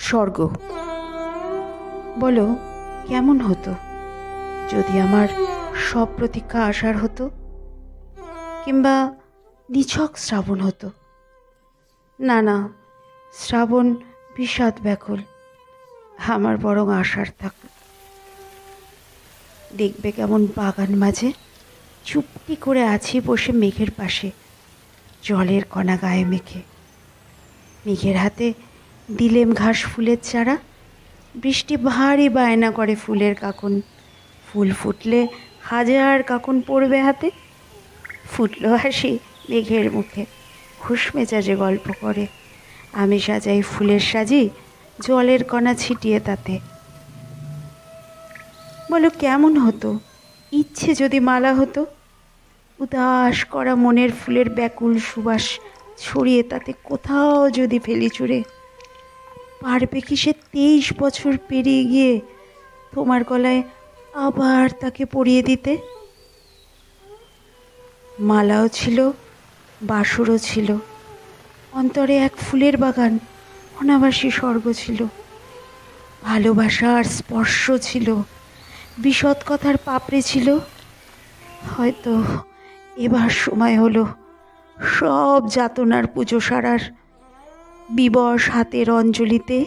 স্বর্গ। বলো কেমন হতো যদি আমার সব প্রতীক্ষা আসার হতো, কিংবা নিছক শ্রাবণ হতো। না না, শ্রাবণ বিষাদ ব্যাকুল, আমার বরং আশার থাকল। দেখবে কেমন বাগান মাঝে চুপটি করে আছি বসে মেঘের পাশে, জলের কণা গায়ে মেখে। মেঘের হাতে দিলেম ঘাস ফুলের চারা, বৃষ্টি ভারী বায়না করে ফুলের কাকন। ফুল ফুটলে হাজার কাকন পড়বে হাতে। ফুটলো হাসি মেঘের মুখে, হুশ মেজাজে গল্প করে। আমি সাজাই ফুলের সাজি, জলের কণা ছিটিয়ে তাতে। বলো কেমন হতো ইচ্ছে যদি মালা হতো, উদাস করা মনের ফুলের ব্যাকুল সুবাস ছড়িয়ে তাতে কোথাও যদি ফেলি চুড়ে। পারবে কি সে 23 বছর পেরিয়ে গিয়ে তোমার গলায় আবার তাকে পরিয়ে দিতে? মালাও ছিল, বাসরও ছিল, অন্তরে এক ফুলের বাগান, অনাবাসী স্বর্গ ছিল। ভালোবাসার স্পর্শ ছিল, বিশদ কথার পাপড়ি ছিল। হয়তো এবার সময় হলো সব যাতনার পুজো সারার। বিবশ হাতের অঞ্জলিতে